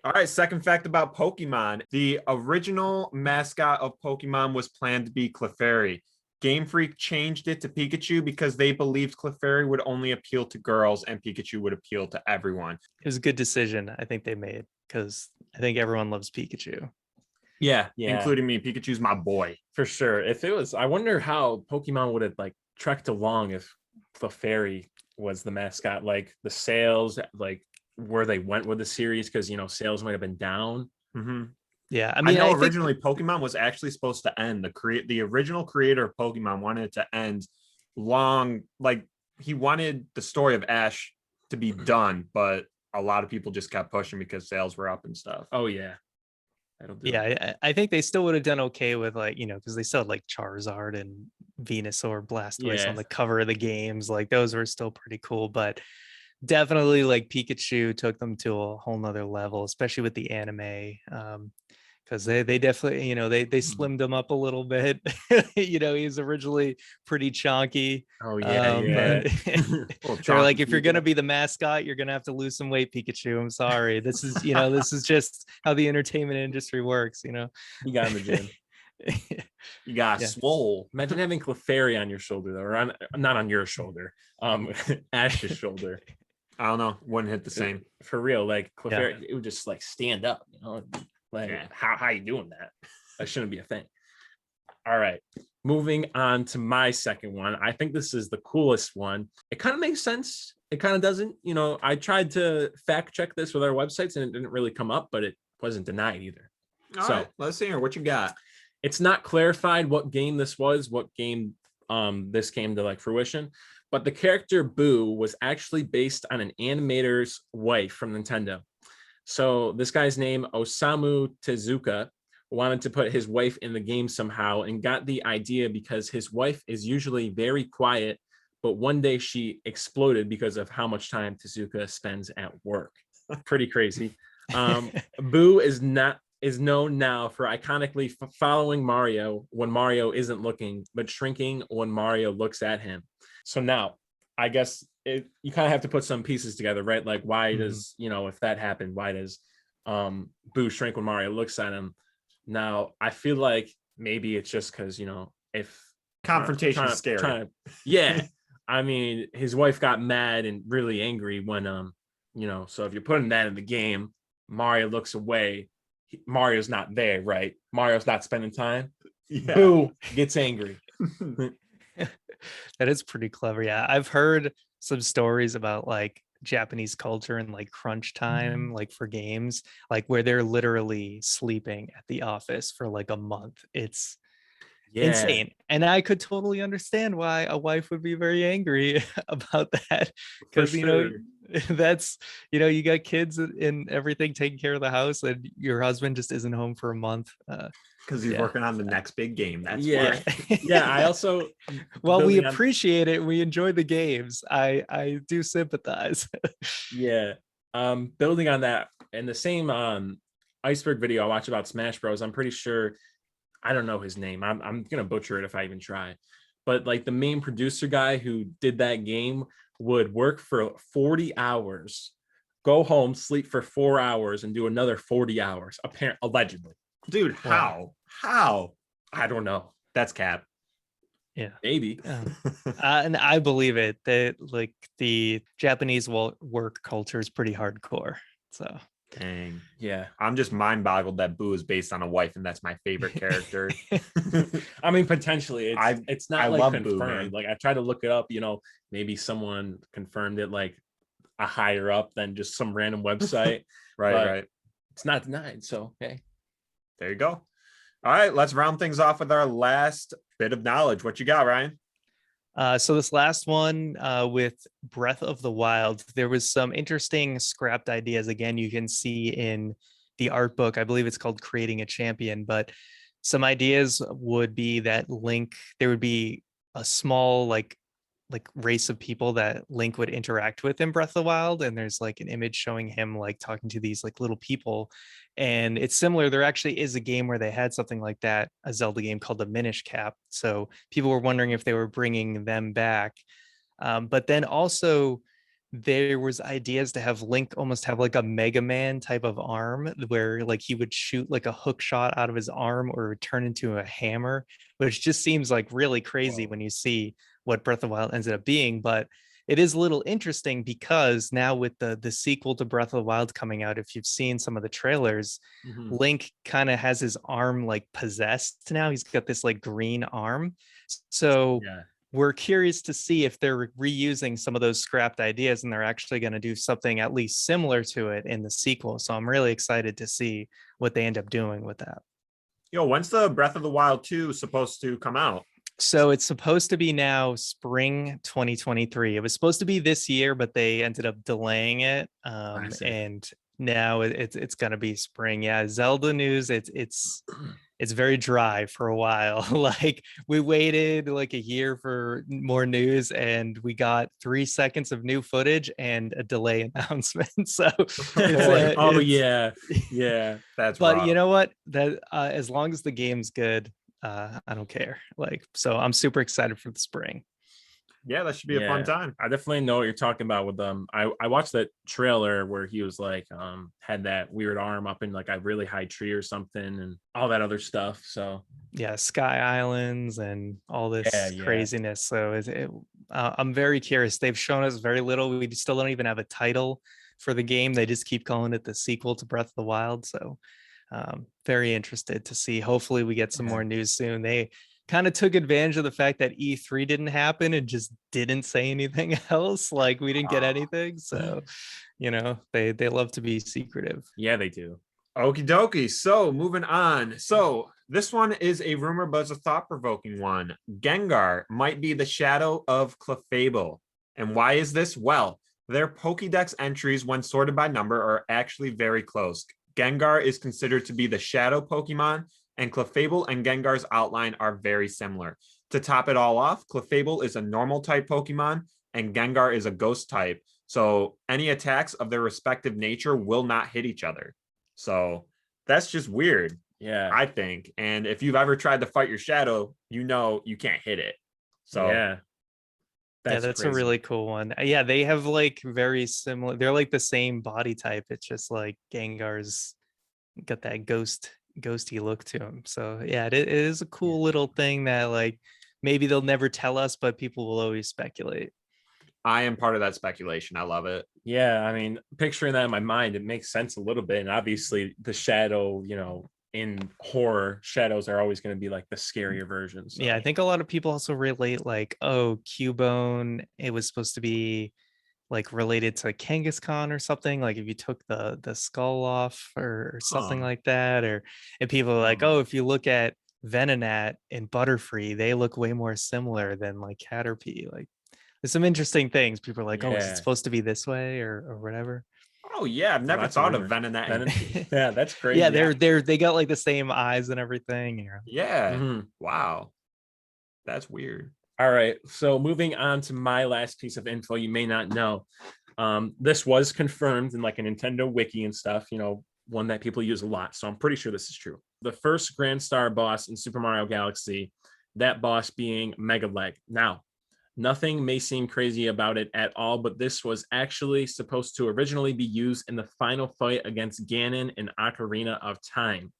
All right, second fact about Pokemon. The original mascot of Pokemon was planned to be Clefairy. Game Freak changed it to Pikachu because they believed Clefairy would only appeal to girls and Pikachu would appeal to everyone. It was a good decision I think they made because I think everyone loves Pikachu. Yeah, Including me. Pikachu's my boy. for sure. If it was, I wonder how Pokemon would have like trekked along if Clefairy was the mascot, like the sales, like where they went with the series, because sales might have been down. Mm-hmm. Yeah, I I mean, know I think originally Pokemon was actually supposed to end. The original creator of Pokemon wanted it to end long, like he wanted the story of Ash to be done, but a lot of people just kept pushing because sales were up and stuff. Oh yeah, that'll do. it. I think they still would have done okay with like, because they still had like Charizard and Venusaur, Blastoise on Yeah. the cover of the games. Like those were still pretty cool, but definitely like Pikachu took them to a whole nother level, especially with the anime. Because they definitely, they slimmed him up a little bit. He's originally pretty chonky. Oh yeah. But Well, they're like, chonky if you're gonna Pika. be the mascot, you're gonna have to lose some weight, Pikachu. I'm sorry. This is just how the entertainment industry works, You got in the gym. You got Yeah. swole. Imagine having Clefairy on your shoulder, though, or not on your shoulder, Ash's shoulder. I don't know. Wouldn't hit the same. For real, like Yeah. Clefairy, it would just like stand up, like Yeah. how you doing that? That shouldn't be a thing. All right, moving on to my second one. I think this is the coolest one. It kind of makes sense. It kind of doesn't. I tried to fact check this with our websites and it didn't really come up, but it wasn't denied either. All right, let's hear what you got. It's not clarified what game this was, what game this came to like fruition, but the character Boo was actually based on an animator's wife from Nintendo. So this guy's name, Osamu Tezuka, wanted to put his wife in the game somehow and got the idea because his wife is usually very quiet, but one day she exploded because of how much time Tezuka spends at work. Pretty crazy. Boo is known now for iconically following Mario when Mario isn't looking, but shrinking when Mario looks at him. So now, I guess you kind of have to put some pieces together, right? Like, why does if that happened, why does Boo shrink when Mario looks at him? Now, I feel like maybe it's just because if Confrontation is scary. Yeah, I mean, his wife got mad and really angry when so if you're putting that in the game, Mario looks away. Mario's not there, right? Mario's not spending time. Yeah. Boo gets angry. That is pretty clever. Yeah, I've heard some stories about like Japanese culture and like crunch time, like for games, like where they're literally sleeping at the office for like a month. It's insane. And I could totally understand why a wife would be very angry about that, for because sure. that's you got kids and everything, taking care of the house, and your husband just isn't home for a month. Because he's working on the next big game. That's yeah. why. Yeah, I also well, we building on- appreciate it. We enjoy the games. I do sympathize. yeah. Building on that, and the same iceberg video I watched about Smash Bros. I'm pretty sure, I don't know his name. I'm gonna butcher it if I even try. But like the main producer guy who did that game would work for 40 hours, go home, sleep for 4 hours, and do another 40 hours, allegedly. Dude, Wow. How? I don't know. That's cap. Yeah. Maybe. And I believe it, that like the Japanese work culture is pretty hardcore. So Dang. Yeah. I'm just mind boggled that Boo is based on a wife, and that's my favorite character. I mean, potentially it's not I like love confirmed. Boo, man. Like I tried to look it up, maybe someone confirmed it like a higher up than just some random website. Right. It's not denied. So hey. There you go. All right, let's round things off with our last bit of knowledge. What you got, Ryan? So this last one with Breath of the Wild, there was some interesting scrapped ideas. Again, you can see in the art book, I believe it's called Creating a Champion, but some ideas would be that there would be a small like race of people that Link would interact with in Breath of the Wild, and there's like an image showing him like talking to these like little people, and it's similar. There actually is a game where they had something like that, a Zelda game called the Minish Cap, so people were wondering if they were bringing them back. But then also there was ideas to have Link almost have like a Mega Man type of arm, where like he would shoot like a hook shot out of his arm or turn into a hammer, which just seems like really crazy when you see what Breath of the Wild ended up being. But it is a little interesting because now with the sequel to Breath of the Wild coming out, if you've seen some of the trailers, Link kind of has his arm like possessed now. He's got this like green arm. So we're curious to see if they're reusing some of those scrapped ideas and they're actually going to do something at least similar to it in the sequel. So I'm really excited to see what they end up doing with that. Yo, when's the Breath of the Wild 2 supposed to come out? So it's supposed to be now spring 2023. It was supposed to be this year, but they ended up delaying it. And now it's going to be spring. Yeah, Zelda news. It's very dry for a while. Like we waited like a year for more news, and we got 3 seconds of new footage and a delay announcement. So yeah, that's but rough. You know what? That as long as the game's good, I don't care. Like, so I'm super excited for the spring. Yeah, that should be a fun time. I definitely know what you're talking about with I watched that trailer where he was like had that weird arm up in like a really high tree or something and all that other stuff. So yeah, Sky Islands and all this craziness. So I'm very curious. They've shown us very little. We still don't even have a title for the game. They just keep calling it the sequel to Breath of the Wild. So very interested to see. Hopefully we get some more news soon. They kind of took advantage of the fact that E3 didn't happen and just didn't say anything else. Like we didn't get anything. So, they love to be secretive. Yeah, they do. Okie dokie. So moving on. So this one is a rumor, but it's a thought-provoking one. Gengar might be the shadow of Clefable. And why is this? Well, their Pokédex entries when sorted by number are actually very close. Gengar is considered to be the shadow Pokemon, and Clefable and Gengar's outline are very similar. To top it all off, Clefable is a normal type Pokemon, and Gengar is a ghost type. So any attacks of their respective nature will not hit each other. So that's just weird. Yeah, I think. And if you've ever tried to fight your shadow, you can't hit it. So yeah. That's crazy. A really cool one. Yeah, they have like very similar. They're like the same body type. It's just like Gengar's got that ghosty look to him. So yeah, it is a cool little thing that like maybe they'll never tell us, but people will always speculate. I am part of that speculation. I love it. Yeah, I mean, picturing that in my mind, it makes sense a little bit. And obviously the shadow, in horror, shadows are always going to be like the scarier version. So. Yeah, I think a lot of people also relate like, oh, Cubone, it was supposed to be like related to Kangaskhan or something, like if you took the skull off or something like that, and people are like, oh, if you look at Venonat and Butterfree, they look way more similar than like Caterpie. Like there's some interesting things. People are like, oh, is it Yeah. supposed to be this way or whatever? Oh yeah, I've never that's a thought of rumor. Venonat and Venom. Yeah, that's crazy. Yeah, they got like the same eyes and everything. You know? yeah. Mhm. Wow. That's weird. All right. So moving on to my last piece of info you may not know. This was confirmed in like a Nintendo wiki and stuff, one that people use a lot. So I'm pretty sure this is true. The first Grand Star boss in Super Mario Galaxy, that boss being Mega Leg. Now, nothing may seem crazy about it at all, but this was actually supposed to originally be used in the final fight against Ganon in Ocarina of Time.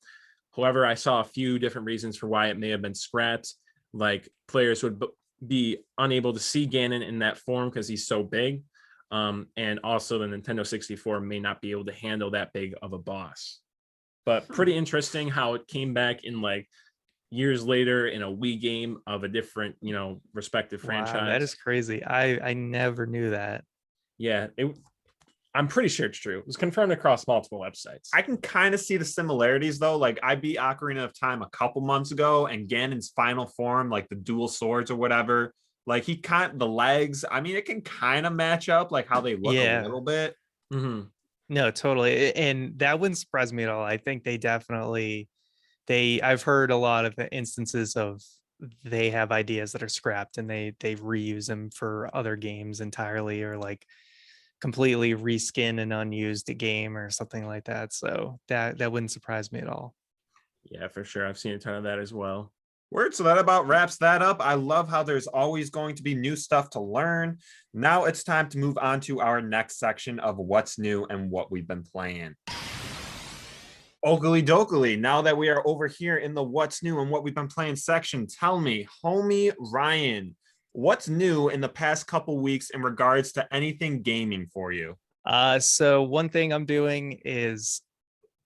However, I saw a few different reasons for why it may have been scrapped. Like players would be unable to see Ganon in that form because he's so big. And also the Nintendo 64 may not be able to handle that big of a boss. But pretty interesting how it came back in like years later in a Wii game of a different, respective franchise. Wow, that is crazy. I never knew that. Yeah, I'm pretty sure it's true. It was confirmed across multiple websites. I can kind of see the similarities though. Like I beat Ocarina of Time a couple months ago, and Ganon's final form, like the dual swords or whatever, like the legs. I mean, it can kind of match up, like how they look a little bit. Mm-hmm. No, totally. And that wouldn't surprise me at all. I think they definitely I've heard a lot of instances of they have ideas that are scrapped and they reuse them for other games entirely, or like completely reskin an unused game or something like that. So that wouldn't surprise me at all. Yeah, for sure. I've seen a ton of that as well. Word. So that about wraps that up. I love how there's always going to be new stuff to learn. Now it's time to move on to our next section of what's new and what we've been playing. Oakley dokley, now that we are over here in the what's new and what we've been playing section, tell me, homie Ryan, what's new in the past couple weeks in regards to anything gaming for you? So one thing I'm doing is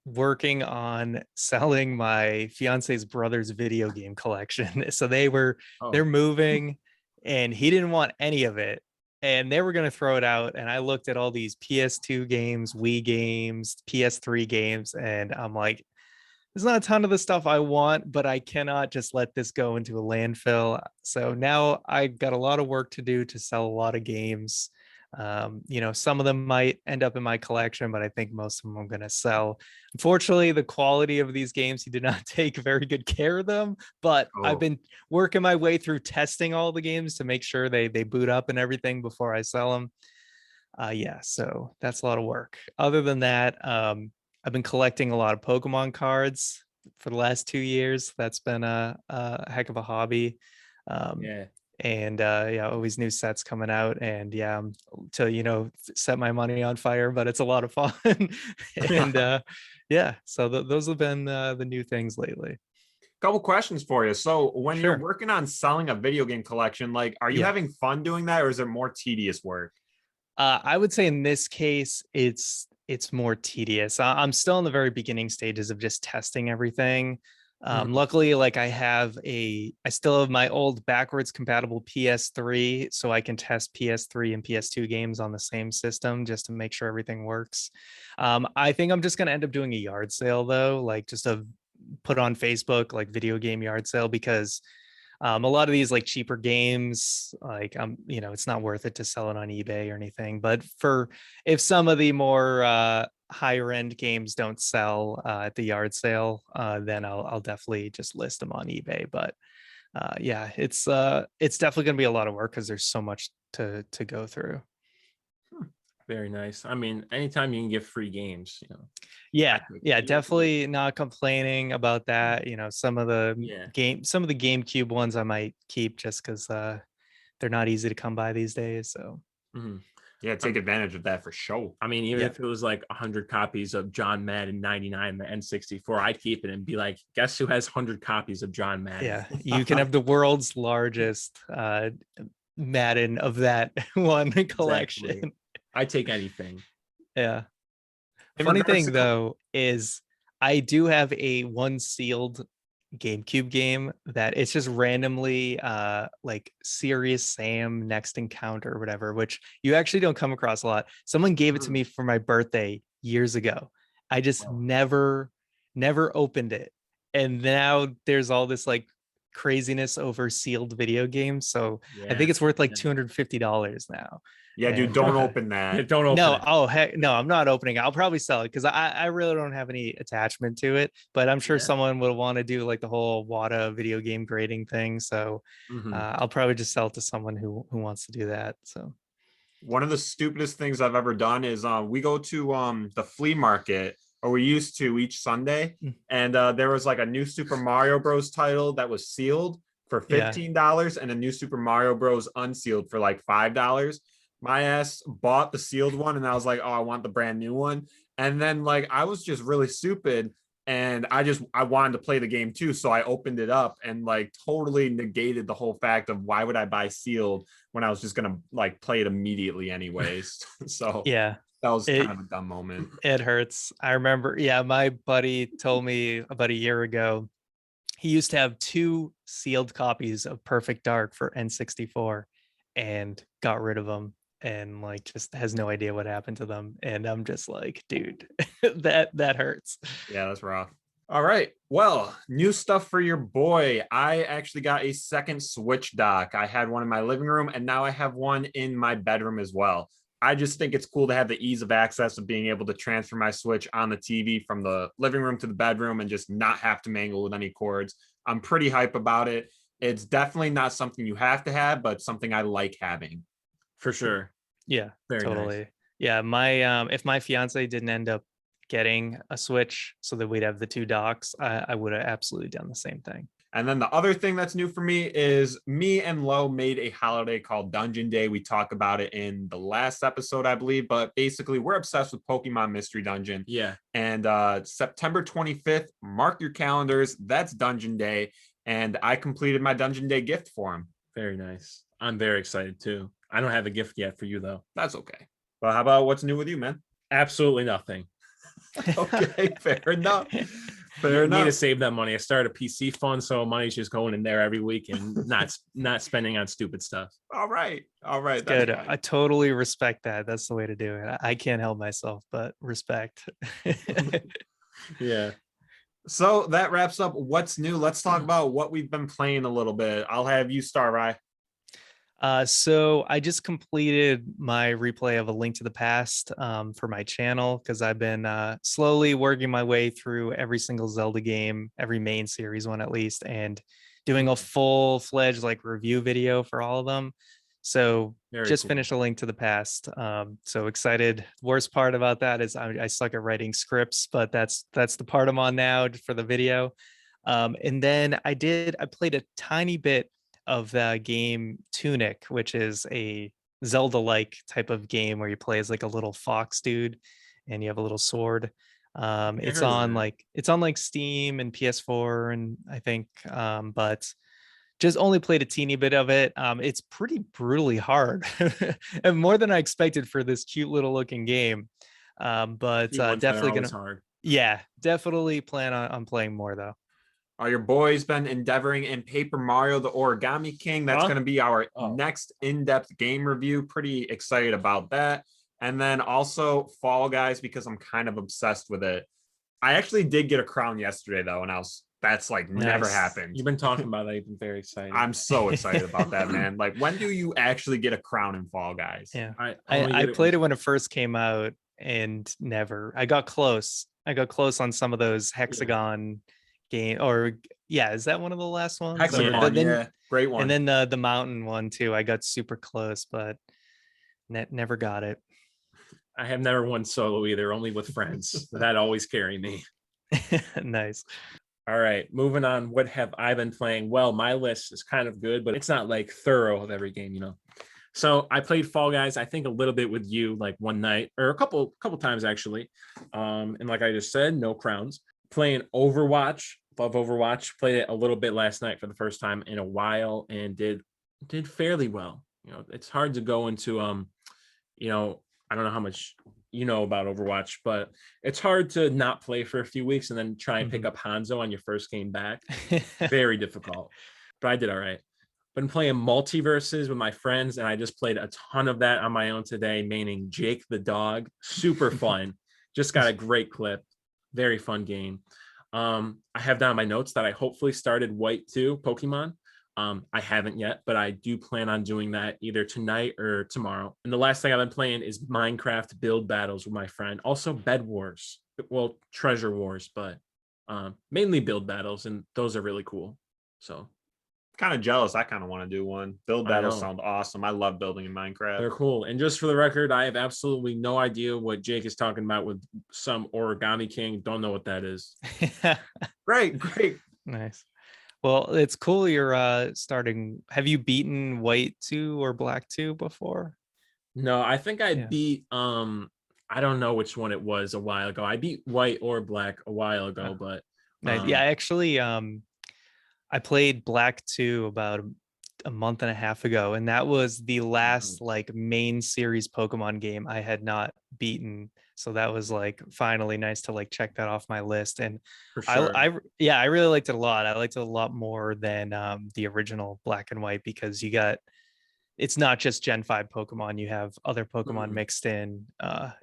working on selling my fiance's brother's video game collection. So they're moving and he didn't want any of it. And they were going to throw it out. And I looked at all these PS2 games, Wii games, PS3 games, and I'm like, there's not a ton of the stuff I want, but I cannot just let this go into a landfill. So now I got a lot of work to do to sell a lot of games. Some of them might end up in my collection, but I think most of them I'm going to sell. Unfortunately, the quality of these games, he did not take very good care of them, but I've been working my way through testing all the games to make sure they boot up and everything before I sell them. So that's a lot of work. Other than that, I've been collecting a lot of Pokemon cards for the last 2 years. That's been a heck of a hobby. And always new sets coming out, and to set my money on fire, but it's a lot of fun. And so those have been the new things lately. Couple questions for you. So when Sure. you're working on selling a video game collection, like, are you having fun doing that, or is it more tedious work? I would say in this case, it's more tedious. I'm still in the very beginning stages of just testing everything. Luckily, like I still have my old backwards compatible PS3, so I can test PS3 and PS2 games on the same system just to make sure everything works. I think I'm just going to end up doing a yard sale though, like just put on Facebook, like video game yard sale, because a lot of these like cheaper games, like it's not worth it to sell it on eBay or anything. But if some of the more higher end games don't sell at the yard sale, then I'll definitely just list them on eBay. But it's definitely going to be a lot of work because there's so much to go through. Very nice. I mean, anytime you can get free games, Yeah, definitely not complaining about that. Some of the GameCube ones I might keep just because they're not easy to come by these days. So take advantage of that for sure. I mean, even if it was like 100 copies of John Madden 99, the N64, I'd keep it and be like, guess who has 100 copies of John Madden? Yeah, you can have the world's largest Madden of that one collection. Exactly. I take anything. Yeah. Funny thing though is I do have a one sealed GameCube game that it's just randomly like Serious Sam Next Encounter or whatever, which you actually don't come across a lot. Someone gave it to me for my birthday years ago. I just never opened it. And now there's all this like craziness over sealed video games. So I Yeah. think it's worth like $250 now. Yeah, dude, And don't open Yeah, that. don't open no, it. oh heck no, I'm not opening it. I'll probably sell it because I really don't have any attachment to it. But I'm sure Yeah. someone will want to do like the whole WATA video game grading thing. So Mhm. I'll probably just sell it to someone who wants to do that. So One of the stupidest things I've ever done is we go to the flea market, or we used to each Sunday, Mm. and there was like a new Super Mario Bros. Title that was sealed for yeah, $15 and a new Super Mario Bros. Unsealed for like $5. My ass bought the sealed one, and I was like, oh, I want the brand new one. And then like I was just really stupid. And I wanted to play the game too. So I opened it up and like totally negated the whole fact of why would I buy sealed when I was just gonna like play it immediately anyways. So yeah. that was It kind of a dumb moment. it hurts. I remember, yeah, my buddy told me about a year ago he used to have 2 sealed copies of Perfect Dark for N64 and got rid of them and like just has no idea what happened to them. And I'm just like, dude, that hurts. Yeah, that's rough. All right. Well, new stuff for your boy. I actually got a second Switch dock. I had one in my living room and now I have one in my bedroom as well. I just think it's cool to have the ease of access of being able to transfer my Switch on the TV from the living room to the bedroom and just not have to mangle with any cords. I'm pretty hype about it. It's definitely not something you have to have, but something I like having. For sure. Yeah, Very totally. nice. Yeah, my if my fiance didn't end up getting a Switch so that we'd have the 2 docks, I would have absolutely done the same thing. And then the other thing that's new for me is me and Lo made a holiday called Dungeon Day. We talked about it in the last episode, I believe, but basically we're obsessed with Pokemon Mystery Dungeon. Yeah. And September 25th, mark your calendars. That's Dungeon Day. And I completed my Dungeon Day gift for him. Very nice. I'm very excited too. I don't have a gift yet for you though. That's okay. Well, how about what's new with you, man? Absolutely nothing. Okay, fair enough. Fair Need to enough. save that money. I started a PC fund, so money's just going in there every week and not spending on stupid stuff. All right. All right. It's good. That's I totally respect that. That's the way to do it. I can't help myself, but respect. Yeah. So that wraps up what's new. Let's talk about what we've been playing a little bit. I'll have you start, Rye. So I just completed my replay of A Link to the Past for my channel because I've been slowly working my way through every single Zelda game, every main series one at least, and doing a full-fledged like review video for all of them. So Very just cool. finished A Link to the Past. So excited. Worst part about that is I suck at writing scripts, but that's the part I'm on now for the video. And then I played a tiny bit of the game Tunic, which is a Zelda-like type of game where you play as like a little fox dude and you have a little sword. It's on like Steam and PS4 and I think but just only played a teeny bit of it. It's pretty brutally hard and more than I expected for this cute little looking game. But definitely gonna hard. yeah, definitely plan on playing more though. Your boy's been endeavoring in Paper Mario, the Origami King. That's going to be our next in-depth game review. Pretty excited about that. And then also Fall Guys, because I'm kind of obsessed with it. I actually did get a crown yesterday, though, and that's like never Nice. happened. You've been talking about that. You've been very excited. I'm so excited about that, man. Like, when do you actually get a crown in Fall Guys? Yeah, I I played it when it first came out and never. I got close. On some of those hexagon game, or yeah, is that one of the last ones? Hexagon, yeah, great one. And then the mountain one too. I got super close, but never got it. I have never won solo either, only with friends. That always carry me. Nice. All right, moving on. What have I been playing? Well, my list is kind of good, but it's not like thorough of every game, you know. So I played Fall Guys, I think a little bit with you, like one night or a couple times actually. And like I just said, no crowns. Playing Overwatch, love Overwatch. Played it a little bit last night for the first time in a while and did fairly well. You know, it's hard to go into you know, I don't know how much you know about Overwatch, but it's hard to not play for a few weeks and then try and pick up Hanzo on your first game back. Very difficult, but I did all right. Been playing Multiverses with my friends, and I just played a ton of that on my own today, meaning Jake the dog. Super fun. Just got a great clip. Very fun game. I have down my notes that I hopefully started White 2 Pokemon. I haven't yet, but I do plan on doing that either tonight or tomorrow. And the last thing I've been playing is Minecraft build battles with my friend. Also Bed Wars, well, Treasure Wars, but mainly build battles, and those are really cool. So Kind of jealous. I kind of want to do one. Build I battles know. sound awesome. I love building in Minecraft. They're cool. And just for the record, I have absolutely no idea what Jake is talking about with some Origami King. Don't know what that is. Great, great. Nice. Well, it's cool you're starting. Have you beaten White 2 or Black 2 before? No, I think I Yeah. beat I don't know which one it was a while ago. I beat White or Black a while ago, but Nice. Yeah, actually I played Black 2 about a month and a half ago, and that was the last like main series Pokemon game I had not beaten. So that was like finally nice to like check that off my list. And for sure. I really liked it a lot. I liked it a lot more than the original Black and White, because it's not just Gen 5 Pokemon, you have other Pokemon mixed in,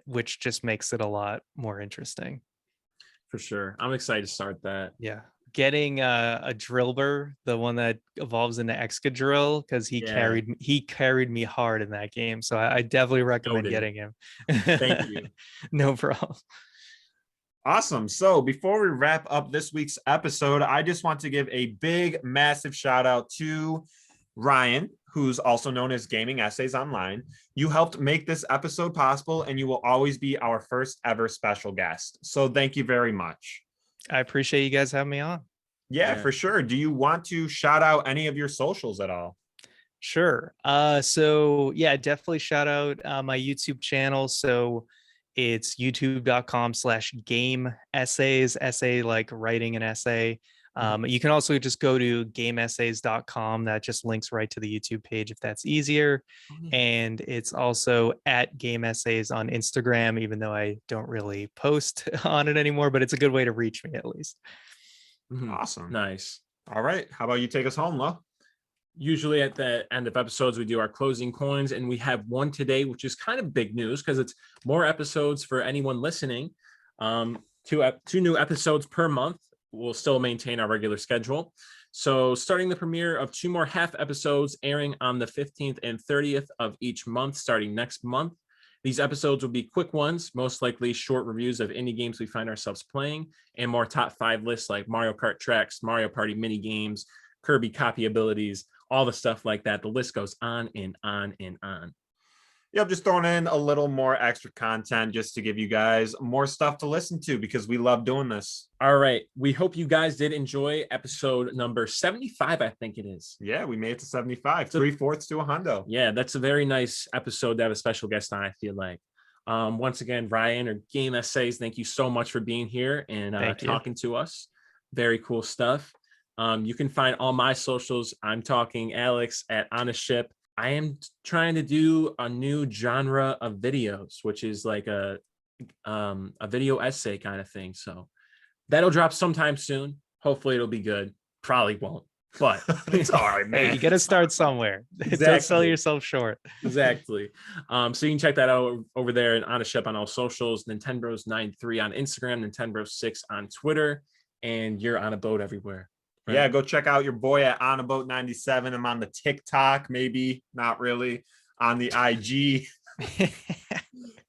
which just makes it a lot more interesting. For sure. I'm excited to start that. Yeah. Getting a Drillbur, the one that evolves into Excadrill, because he carried me hard in that game. So I definitely recommend getting him. Thank you. No problem. Awesome. So before we wrap up this week's episode, I just want to give a big, massive shout out to Ryan, who's also known as Gaming Essays Online. You helped make this episode possible, and you will always be our first ever special guest. So thank you very much. I appreciate you guys having me on. Yeah, for sure. Do you want to shout out any of your socials at all? Sure. So yeah, definitely shout out my YouTube channel. So it's youtube.com/GameEssays, essay like writing an essay. You can also just go to GameEssays.com. That just links right to the YouTube page if that's easier. And it's also at GameEssays on Instagram, even though I don't really post on it anymore, but it's a good way to reach me at least. Awesome. Nice. All right. How about you take us home, Lo? Usually at the end of episodes, we do our closing coins, and we have one today, which is kind of big news because it's more episodes for anyone listening. Two new episodes per month. We'll still maintain our regular schedule. So starting the premiere of 2 more half episodes airing on the 15th and 30th of each month, starting next month. These episodes will be quick ones, most likely short reviews of indie games we find ourselves playing, and more top 5 lists like Mario Kart tracks, Mario Party mini games, Kirby copy abilities, all the stuff like that. The list goes on and on and on. Yep, just throwing in a little more extra content just to give you guys more stuff to listen to because we love doing this. All right. We hope you guys did enjoy episode number 75, I think it is. Yeah, we made it to 75, 3/4 to a hundo. Yeah, that's a very nice episode to have a special guest on, I feel like. Once again, Ryan or Game Essays, thank you so much for being here and talking to us. Very cool stuff. You can find all my socials. I'm talking Alex at On a Ship. I am trying to do a new genre of videos, which is like a video essay kind of thing. So that'll drop sometime soon. Hopefully it'll be good. Probably won't, but it's all right, man. Hey, you got to start somewhere. Exactly. Don't sell yourself short. Exactly. So you can check that out over there and On a Ship on all socials. Nintenbros93 on Instagram, Nintenbros6 on Twitter, and you're on a boat everywhere. Right? Yeah, go check out your boy at On a Boat 97. I'm on the TikTok, maybe not really on the IG.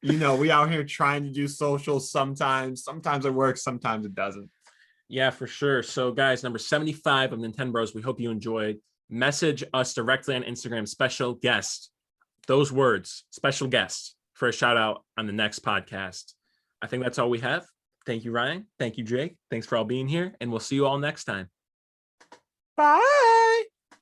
You know, we out here trying to do socials sometimes. Sometimes it works, sometimes it doesn't. Yeah, for sure. So guys, number 75 of Nintenbros, we hope you enjoyed. Message us directly on Instagram, special guest. Those words, special guest, for a shout out on the next podcast. I think that's all we have. Thank you, Ryan. Thank you, Jake. Thanks for all being here, and we'll see you all next time. Bye.